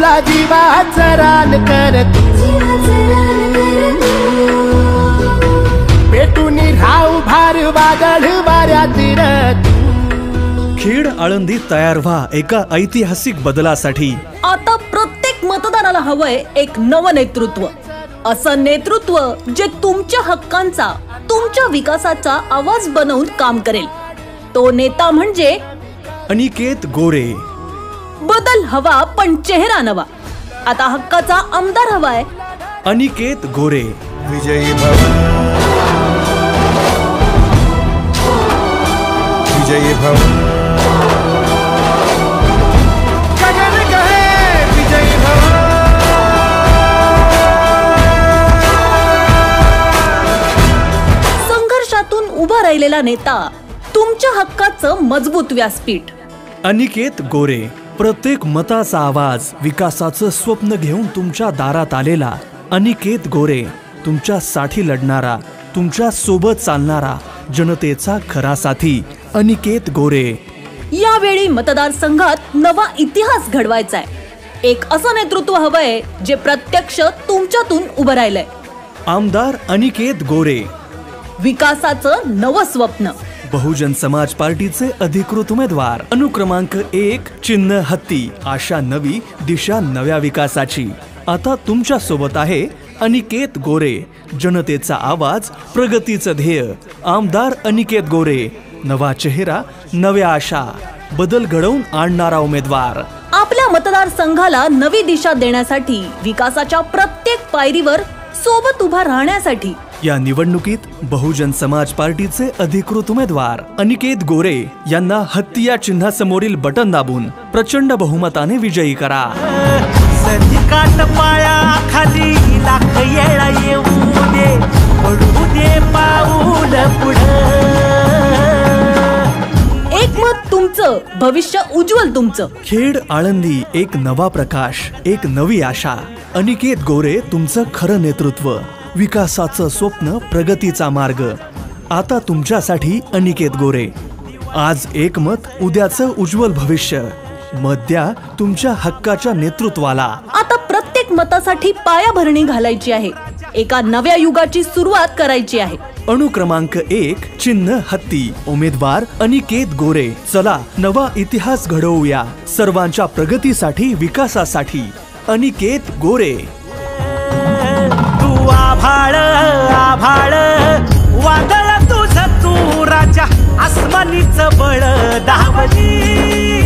तुला जीवाचं रान कर पेटून राहू भार वादळ वाऱ्यातील खेड आळंदी तयार व्हा एका ऐतिहासिक बदलासाठी। आता प्रत्येक मतदाराला हवंय एक नवं नेतृत्व, असं नेतृत्व जे तुमच्या हक्कांचा, तुमच्या विकासाचा आवाज बनवून काम करेल। तो नेता म्हणजे अनिकेत गोरे। बदल हवा पण चेहरा नवा। आता हक्काचा आमदार हवाय अनिकेत गोरे। विजयी भव, विजयी भव, गगन कहे विजयी भव। संघर्षातून उभा राहिलेला नेता, तुमच्या हक्काचं मजबूत व्यासपीठ अनिकेत गोरे। प्रत्येक मताचा आवाज, विकासाचं स्वप्न घेऊन तुमच्या दारात आलेला अनिकेत गोरे। तुमच्यासाठी लढणारा, तुमच्या सोबत चालणारा, जनतेचा खरा साथी अनिकेत गोरे। यावेळी मतदारसंघात नवा इतिहास घडवायचाय। एक असं नेतृत्व हवंय जे प्रत्यक्ष तुमच्यातून उभं राहिलंय। आमदार अनिकेत गोरे। विकासाचं नवं स्वप्न। बहुजन समाज पार्टीचे अधिकृत उमेदवार। अनुक्रमांक 1, चिन्ह हत्ती। आशा नवी, दिशा नव्या विकासाची। आता तुमच्या सोबत आहे अनिकेत गोरे। जनतेचा आवाज, प्रगतीचं ध्येय। आमदार अनिकेत गोरे। नवा चेहरा, नव्या आशा, बदल घडवून आणणारा उमेदवार। आपल्या मतदारसंघाला नवी दिशा देण्यासाठी, विकासाच्या प्रत्येक पायरीवर सोबत उभा राहण्यासाठी या निवडणुकीत बहुजन समाज पार्टीचे अधिकृत उमेदवार अनिकेत गोरे यांना हत्ती या चिन्हासमोरील बटन दाबून प्रचंड बहुमताने विजयी करा। संधिकाट पाया खाली लाख येळा येऊ दे, पडू दे पाऊल पुढं। एक मत तुमचं, भविष्य उज्ज्वल तुमचं। खेड आळंदी, एक नवा प्रकाश, एक नवी आशा। अनिकेत गोरे, तुमचं खरं नेतृत्व, विकासाचं स्वप्न, प्रगतीचा मार्ग। आता तुमच्यासाठी अनिकेत गोरे। आज एक मत, उद्याचं उज्ज्वल भविष्य। मत द्या तुमच्या हक्काच्या नेतृत्वाला। आता प्रत्येक मतासाठी पायाभरणी घालायची आहे। एका नव्या युगाची सुरुवात करायची आहे। अनुक्रमांक 1, चिन्ह हत्ती। उमेदवार अनिकेत गोरे। चला नवा इतिहास घडवूया, सर्वांच्या प्रगतीसाठी, विकासासाठी अनिकेत गोरे। तू आभाळ आभाळ वादळ तुझं, तू राजा आसमानीच बळ दावली।